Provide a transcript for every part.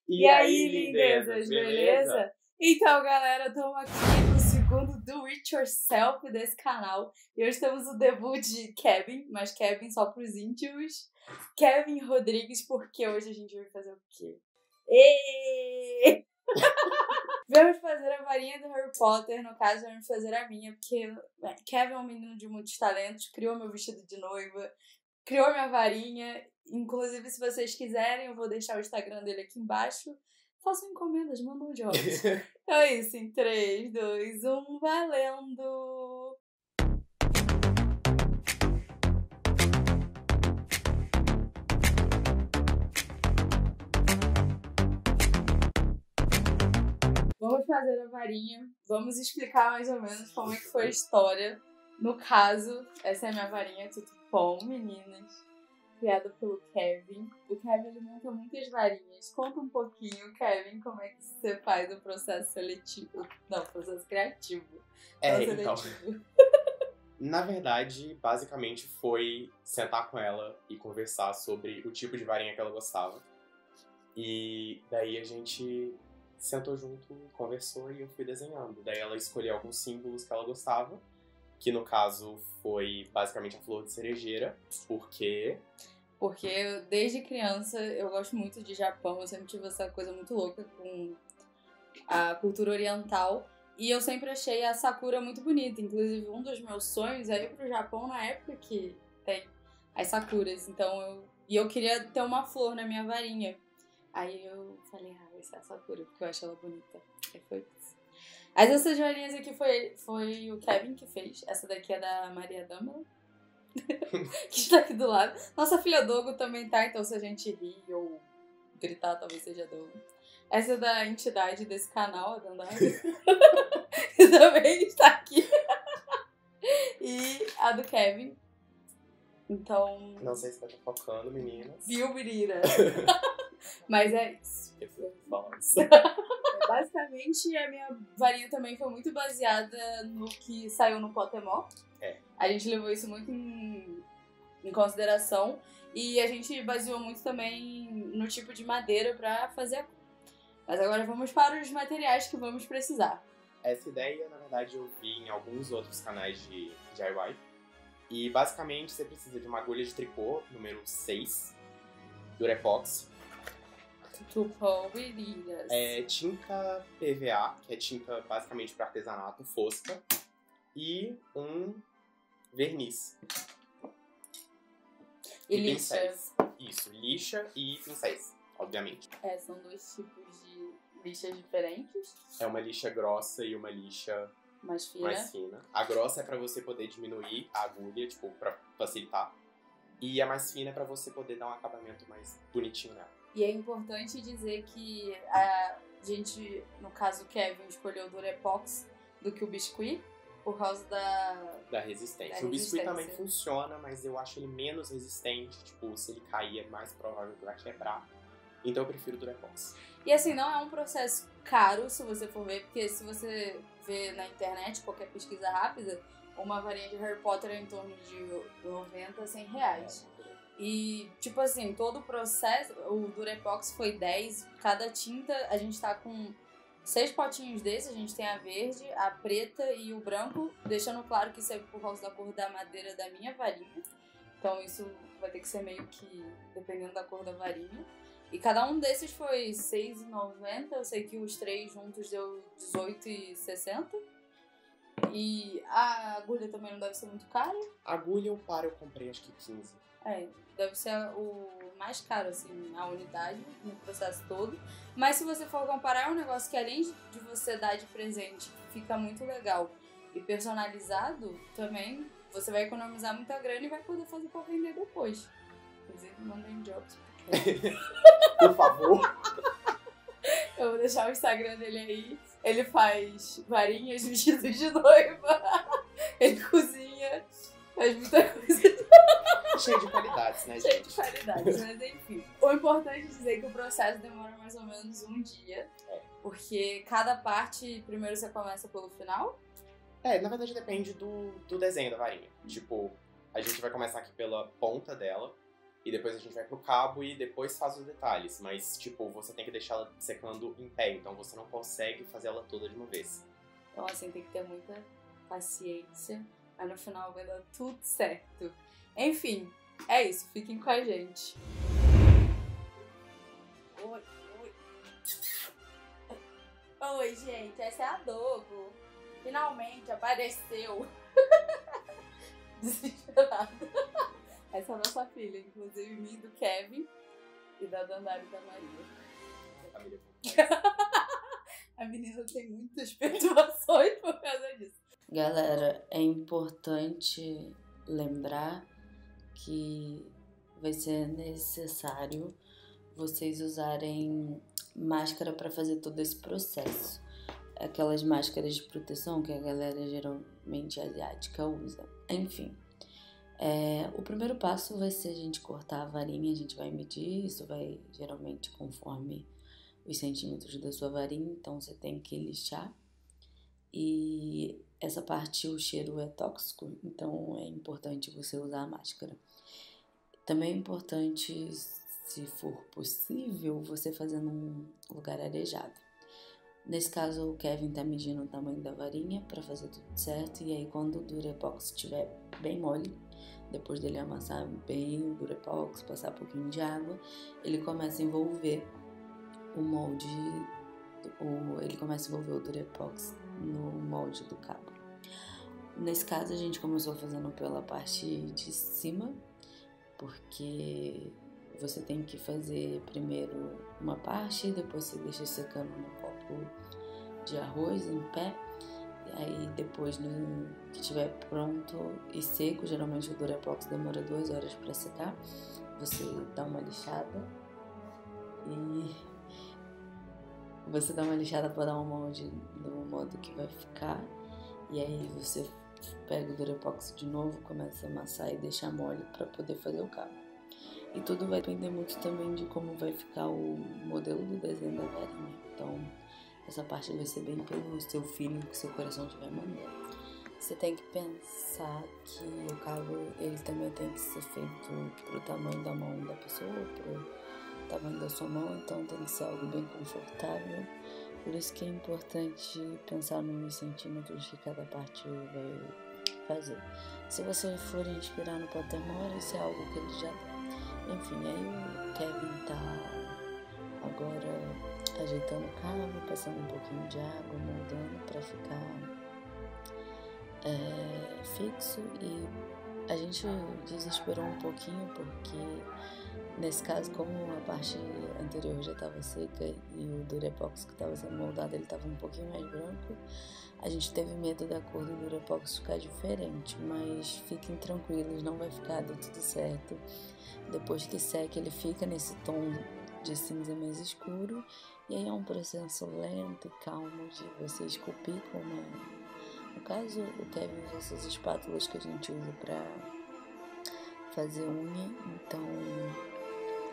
E aí, lindezas, beleza? Então, galera, estamos aqui no segundo Do It Yourself desse canal. E hoje temos o debut de Kevin, mas Kevin só pros íntimos. Kevin Rodrigues, porque hoje a gente vai fazer o quê? Vamos fazer a varinha do Harry Potter, no caso, vamos fazer a minha, porque Kevin é um menino de muitos talentos, criou meu vestido de noiva, criou minha varinha. Inclusive, se vocês quiserem, eu vou deixar o Instagram dele aqui embaixo. Façam encomendas, mandam jobs. Então é isso, em 3, 2, 1, valendo! Vamos fazer a varinha, vamos explicar mais ou menos como é que foi a história. No caso, essa é a minha varinha Tutupom, meninas. Criada pelo Kevin. O Kevin, ele monta muitas varinhas. Conta um pouquinho, Kevin, como é que você faz o processo seletivo. Não, processo criativo. Então, na verdade, basicamente foi sentar com ela e conversar sobre o tipo de varinha que ela gostava. E daí a gente sentou junto, conversou e eu fui desenhando. Daí ela escolheu alguns símbolos que ela gostava, que no caso foi basicamente a flor de cerejeira, porque desde criança eu gosto muito de Japão, eu sempre tive essa coisa muito louca com a cultura oriental. E eu sempre achei a Sakura muito bonita. Inclusive, um dos meus sonhos é ir pro Japão na época que tem as Sakuras. Então, eu queria ter uma flor na minha varinha. Aí eu falei, vai ser a Sakura, porque eu acho ela bonita. Aí foi isso. Essas varinhas aqui foi o Kevin que fez. Essa daqui é da Maria Dama, que está aqui do lado. Nossa filha Dogo também tá, então se a gente rir ou gritar, talvez seja Dogo. Essa é da entidade desse canal, a Dandara. Que também está aqui. E a do Kevin. Então... Não sei se tá focando, meninas. Viu, menina? Mas é isso. Basicamente, a minha varinha também foi muito baseada no que saiu no Pokémon. A gente levou isso muito em consideração. E a gente baseou muito também no tipo de madeira pra fazer. Mas agora vamos para os materiais que vamos precisar. Essa ideia, na verdade, eu vi em alguns outros canais de DIY. E basicamente você precisa de uma agulha de tricô, número 6, Durepox. Tutupom, meninas. Tinta PVA, que é tinta basicamente para artesanato, fosca. E um verniz. E lixa. Pincéis. Isso, lixa e pincéis, obviamente. São dois tipos de lixas diferentes. É uma lixa grossa e uma lixa mais fina. A grossa é pra você poder diminuir a agulha, tipo, pra facilitar. E a mais fina é pra você poder dar um acabamento mais bonitinho nela. E é importante dizer que a gente, no caso o Kevin, escolheu o Durepox do que o biscuit, por causa da resistência. O biscuit também funciona, mas eu acho ele menos resistente. Tipo, se ele cair é mais provável que vai quebrar. Então eu prefiro o Durepox. E assim, não é um processo caro, se você for ver, porque se você vê na internet, qualquer pesquisa rápida, uma varinha de Harry Potter é em torno de 90 a 100 reais. E, tipo assim, todo o processo, o Durepox foi 10, cada tinta, a gente tá com 6 potinhos desses, a gente tem a verde, a preta e o branco, deixando claro que isso é por causa da cor da madeira da minha varinha. Então isso vai ter que ser meio que dependendo da cor da varinha. E cada um desses foi R$6,90, eu sei que os 3 juntos deu R$18,60. E a agulha também não deve ser muito cara. A agulha eu comprei acho que 15. Deve ser o mais caro, assim, a unidade no processo todo. Mas se você for comparar, é um negócio que além de você dar de presente, fica muito legal e personalizado, também você vai economizar muita grana e vai poder fazer pra vender depois. Inclusive, mandem jobs. Por favor. Eu vou deixar o Instagram dele aí. Ele faz varinhas, vestidos de noiva. Ele cozinha, faz muita coisa. Cheio de qualidades, né, gente? Cheio de qualidades, mas enfim. O importante é dizer que o processo demora mais ou menos um dia. Porque cada parte, primeiro você começa pelo final. Na verdade depende do desenho da varinha. Tipo, a gente vai começar aqui pela ponta dela. e depois a gente vai pro cabo e depois faz os detalhes. Mas, tipo, você tem que deixar ela secando em pé, então você não consegue fazer ela toda de uma vez. Então, assim, tem que ter muita paciência, mas no final vai dar tudo certo. Enfim, é isso. Fiquem com a gente. Oi, oi. Oi, gente. Essa é a Dogo. Finalmente apareceu. Desesperada. Essa é a nossa filha, inclusive minha, do Kevin e da Dandara e da Maria. A menina tem muitas perturbações por causa disso. Galera, é importante lembrar que vai ser necessário vocês usarem máscara para fazer todo esse processo. Aquelas máscaras de proteção que a galera geralmente asiática usa. Enfim, o primeiro passo vai ser a gente cortar a varinha, a gente vai medir, isso vai geralmente conforme os centímetros da sua varinha, então você tem que lixar. E essa parte, o cheiro é tóxico, então é importante você usar a máscara. Também é importante, se for possível, você fazer num lugar arejado. Nesse caso, o Kevin tá medindo o tamanho da varinha para fazer tudo certo, e aí quando o Durepox estiver bem mole, depois dele amassar bem o Durepox, passar um pouquinho de água, ele começa a envolver o molde, ele começa a envolver o Durepox no molde do cabo. Nesse caso, a gente começou fazendo pela parte de cima, porque você tem que fazer primeiro uma parte, depois você deixa secando no copo de arroz em pé, e aí depois que estiver pronto e seco, geralmente o Durepox demora 2 horas para secar, você dá uma lixada para dar um molde do modo que vai ficar, e aí você pega o Durepox de novo, começa a amassar e deixa mole para poder fazer o cabo. E tudo vai depender muito também de como vai ficar o modelo do desenho da varinha. Então, essa parte vai ser bem pelo seu feeling que seu coração estiver mandando. Você tem que pensar que o cabo, ele também tem que ser feito pro tamanho da mão da pessoa, pro tamanho da sua mão, então tem que ser algo bem confortável. Por isso que é importante pensar nos centímetros que cada parte vai fazer. Se você for inspirar no Pottermore, isso é algo que ele já dá. Enfim, aí o Kevin tá agora ajeitando o cabo, passando um pouquinho de água, moldando pra ficar fixo, e a gente desesperou um pouquinho porque nesse caso, como a parte anterior já estava seca e o Durepox que estava sendo moldado ele estava um pouquinho mais branco, a gente teve medo da cor do Durepox ficar diferente, mas fiquem tranquilos, não vai ficar, deu tudo certo. Depois que seca ele fica nesse tom de cinza mais escuro, e aí é um processo lento e calmo de você esculpir com uma... No caso, o Kevin usa essas espátulas que a gente usa para fazer unha, então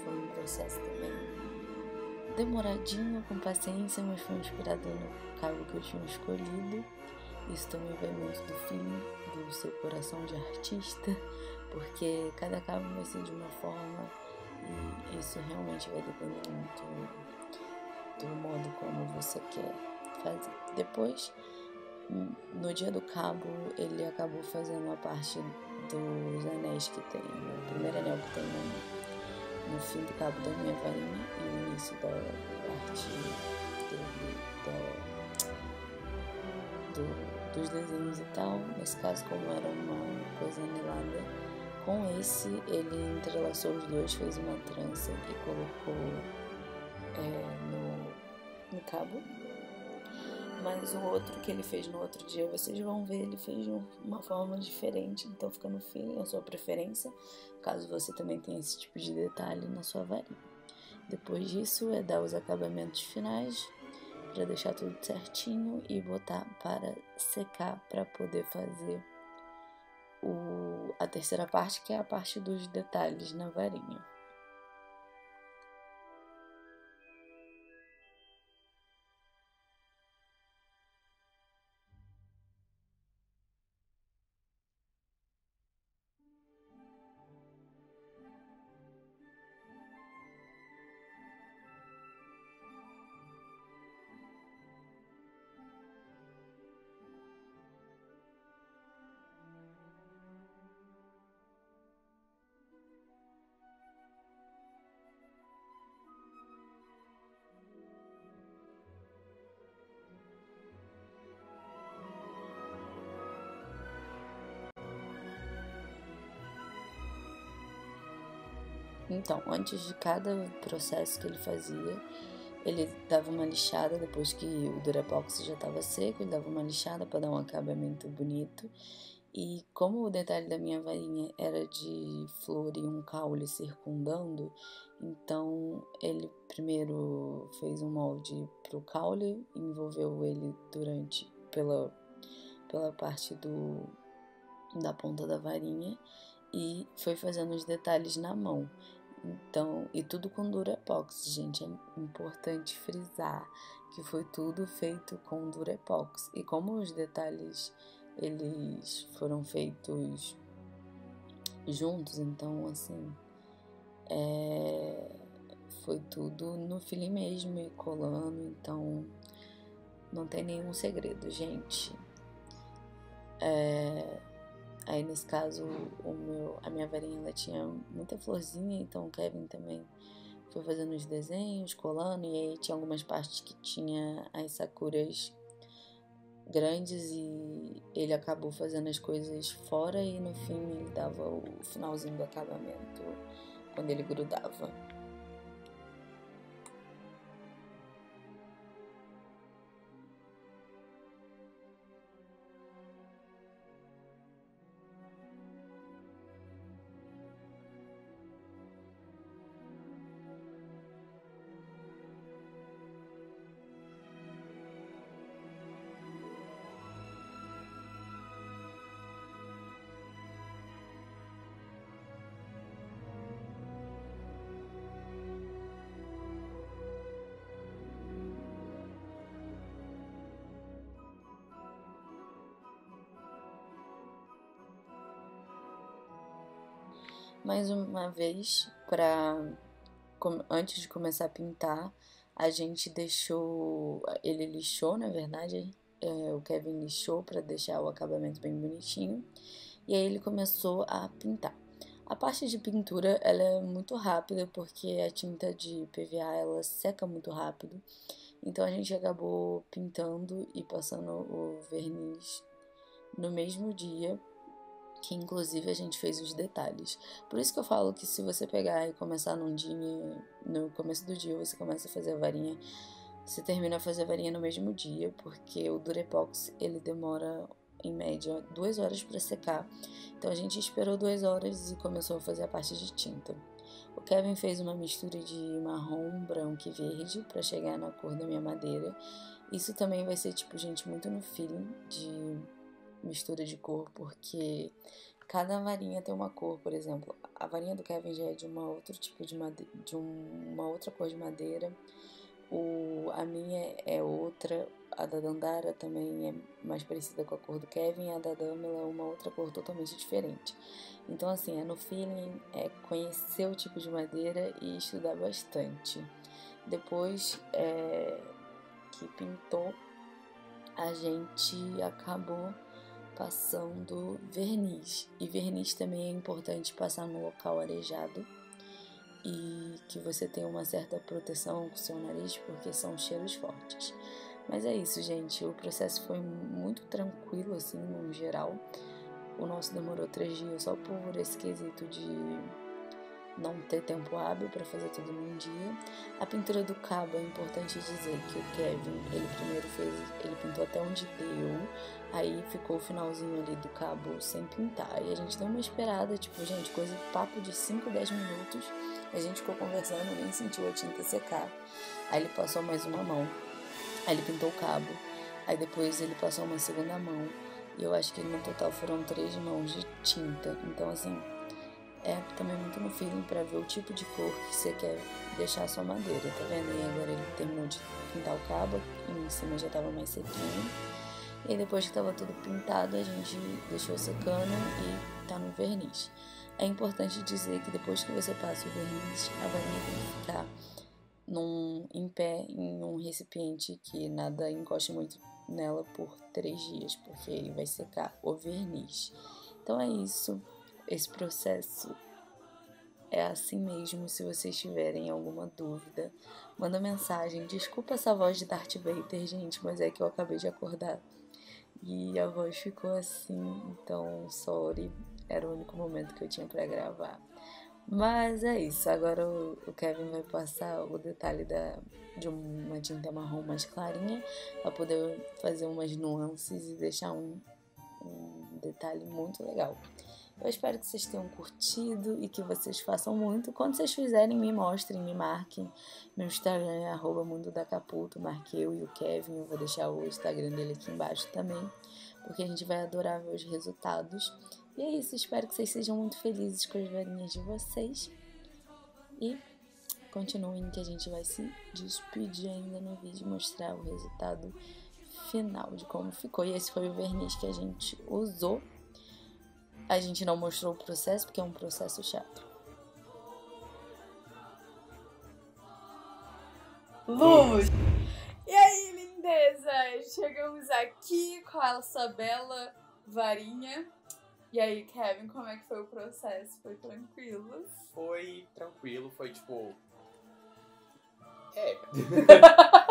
foi um processo também demoradinho, com paciência, mas foi inspirado no cabo que eu tinha escolhido. Isso também vai muito do feeling, do seu coração de artista, porque cada cabo vai ser de uma forma e isso realmente vai depender muito do modo como você quer fazer. Depois, no dia do cabo, ele acabou fazendo a parte dos anéis que tem, o primeiro anel que tem no fim do cabo da minha varinha e o início da parte dos desenhos e tal. Nesse caso, como era uma coisa anelada, com esse ele entrelaçou os dois, fez uma trança e colocou no cabo. Mas o outro que ele fez no outro dia, vocês vão ver, ele fez de uma forma diferente, então fica no feeling, a sua preferência, caso você também tenha esse tipo de detalhe na sua varinha. Depois disso é dar os acabamentos finais, para deixar tudo certinho e botar para secar, para poder fazer a terceira parte, que é a parte dos detalhes na varinha. Então, antes de cada processo que ele fazia, ele dava uma lixada depois que o Durepox já estava seco, ele dava uma lixada para dar um acabamento bonito. E como o detalhe da minha varinha era de flor e um caule circundando, então ele primeiro fez um molde para o caule, envolveu ele pela parte da ponta da varinha e foi fazendo os detalhes na mão. Então, e tudo com Durepox, gente, é importante frisar que foi tudo feito com Durepox. E como os detalhes eles foram feitos juntos, então assim, foi tudo no feeling mesmo e colando, então não tem nenhum segredo, gente. Aí nesse caso a minha varinha ela tinha muita florzinha, então o Kevin também foi fazendo os desenhos, colando, e aí tinha algumas partes que tinha as sakuras grandes e ele acabou fazendo as coisas fora e no fim ele dava o finalzinho do acabamento quando ele grudava. Mais uma vez, antes de começar a pintar, a gente ele lixou, na verdade, o Kevin lixou para deixar o acabamento bem bonitinho, e aí ele começou a pintar. A parte de pintura, ela é muito rápida, porque a tinta de PVA, ela seca muito rápido, então a gente acabou pintando e passando o verniz no mesmo dia, que inclusive a gente fez os detalhes. Por isso que eu falo que se você pegar e começar num dia, no começo do dia você começa a fazer a varinha, você termina a fazer a varinha no mesmo dia, porque o Durepox ele demora em média 2 horas para secar. Então a gente esperou 2 horas e começou a fazer a parte de tinta. O Kevin fez uma mistura de marrom, branco e verde para chegar na cor da minha madeira. Isso também vai ser tipo, gente, muito no feeling de mistura de cor, porque cada varinha tem uma cor. Por exemplo, a varinha do Kevin já é de uma outro tipo de madeira, de uma outra cor de madeira. A minha é outra, a da Dandara também é mais parecida com a cor do Kevin, a da Damela é uma outra cor totalmente diferente. Então assim, é no feeling, é conhecer o tipo de madeira e estudar bastante. Depois que pintou, a gente acabou passando verniz. E verniz também é importante passar no local arejado e que você tenha uma certa proteção com o seu nariz, porque são cheiros fortes. Mas é isso, gente. O processo foi muito tranquilo, assim, no geral. O nosso demorou 3 dias só por esse quesito de não ter tempo hábil para fazer tudo num dia. A pintura do cabo, é importante dizer que o Kevin, ele pintou até onde deu, aí ficou o finalzinho ali do cabo sem pintar. E a gente deu uma esperada, tipo, gente, coisa de papo de 5, 10 minutos. A gente ficou conversando, nem sentiu a tinta secar. Aí ele passou mais uma mão, aí ele pintou o cabo, aí depois ele passou uma segunda mão. E eu acho que no total foram 3 mãos de tinta. Então, assim, é também muito no feeling pra ver o tipo de cor que você quer deixar a sua madeira, tá vendo? E agora ele terminou de pintar o cabo, e em cima já tava mais sequinho. E depois que tava tudo pintado, a gente deixou secando e tá no verniz. É importante dizer que depois que você passa o verniz, a varinha tem que ficar em pé em um recipiente que nada encoste muito nela por 3 dias, porque aí vai secar o verniz. Então é isso. Esse processo é assim mesmo. Se vocês tiverem alguma dúvida, manda mensagem. Desculpa essa voz de Darth Vader, gente, mas é que eu acabei de acordar e a voz ficou assim, então sorry, era o único momento que eu tinha pra gravar. Mas é isso, agora o Kevin vai passar o detalhe de uma tinta marrom mais clarinha pra poder fazer umas nuances e deixar um detalhe muito legal. Eu espero que vocês tenham curtido e que vocês façam muito. Quando vocês fizerem, me mostrem, me marquem. Meu Instagram é @mundodacaputo, marquei eu e o Kevin, eu vou deixar o Instagram dele aqui embaixo também, porque a gente vai adorar ver os resultados. E é isso, espero que vocês sejam muito felizes com as varinhas de vocês. E continuem que a gente vai se despedir ainda no vídeo, mostrar o resultado final de como ficou. E esse foi o verniz que a gente usou. A gente não mostrou o processo porque é um processo chato. Luz! E aí, lindezas? Chegamos aqui com essa bela varinha. E aí, Kevin, como é que foi o processo? Foi tranquilo? Foi tranquilo, foi tipo...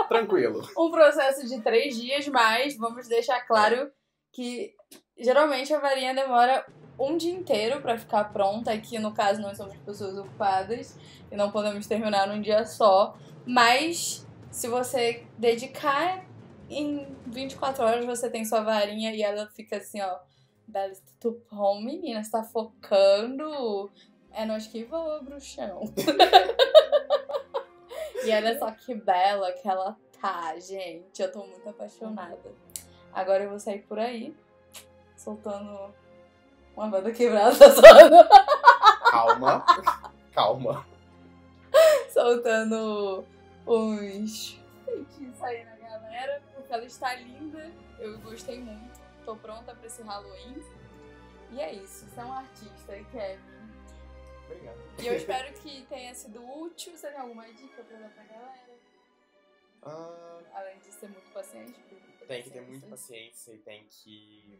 tranquilo. Um processo de 3 dias, mas vamos deixar claro que geralmente a varinha demora um dia inteiro pra ficar pronta. Aqui, no caso, nós somos pessoas ocupadas e não podemos terminar num dia só. Mas, se você dedicar, em 24 horas você tem sua varinha e ela fica assim, ó... Bela Tupom, menina, você tá focando? É nós que voa, bruxão. E olha só que bela que ela tá, gente. Eu tô muito apaixonada. Agora eu vou sair por aí, soltando uma banda quebrada só. Calma. Soltando uns feitiços aí na galera, porque ela está linda. Eu gostei muito. Tô pronta pra esse Halloween. E é isso. Você é um artista, Kevin. Obrigado. E eu espero que tenha sido útil. Você tem alguma dica pra dar pra galera? Além de ser muito paciente. Tem que ter muita paciência e tem que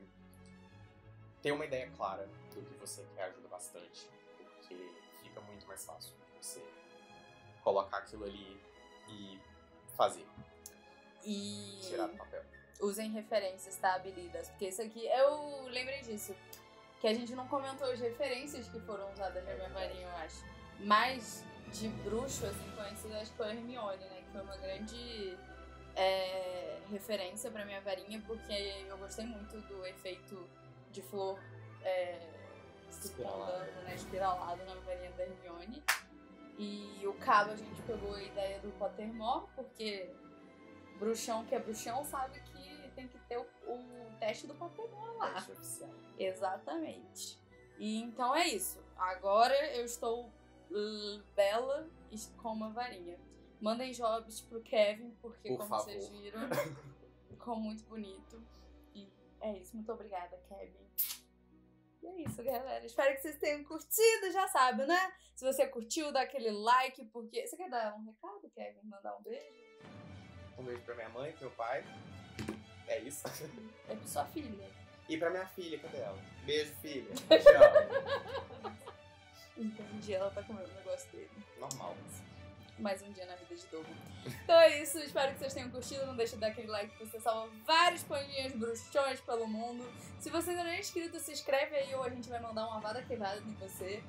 ter uma ideia clara do que você quer, ajuda bastante. Porque fica muito mais fácil você colocar aquilo ali e fazer. E tirar do papel. Usem referências, tá, habilidas? Porque isso aqui, eu lembrei disso. Que a gente não comentou as referências que foram usadas na minha varinha, eu acho. Mas de bruxo, assim, conhecida, acho que foi a Hermione, né? Que foi uma grande referência pra minha varinha, porque eu gostei muito do efeito de flor espiralado na varinha da Hermione. E o cabo a gente pegou a ideia do Pottermore, porque bruxão que é bruxão sabe que tem que ter o teste do Pottermore lá. Teste oficial. Exatamente. E então é isso. Agora eu estou bela e com uma varinha. Mandem jobs pro Kevin, porque Por como favor. vocês viram, ficou muito bonito. E é isso. Muito obrigada, Kevin. E é isso, galera. Espero que vocês tenham curtido, já sabe, né? Se você curtiu, dá aquele like, porque... Você quer dar um recado, Kevin? Mandar um beijo? Um beijo pra minha mãe, pro meu pai. É isso. É pra sua filha. E pra minha filha, cadê ela? Beijo, filha. Tchau. Entendi, ela tá comendo o negócio dele. Normal. Mais um dia na vida de Douglas. Então é isso, espero que vocês tenham curtido. Não deixe de dar aquele like pra você salvar vários paninhos bruxões pelo mundo. Se você ainda não é inscrito, se inscreve aí ou a gente vai mandar uma vada quebrada em você.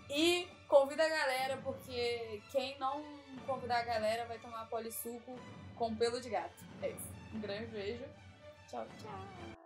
E convida a galera, porque quem não convidar a galera vai tomar polissuco com pelo de gato. É isso. Um grande beijo. Tchau, tchau.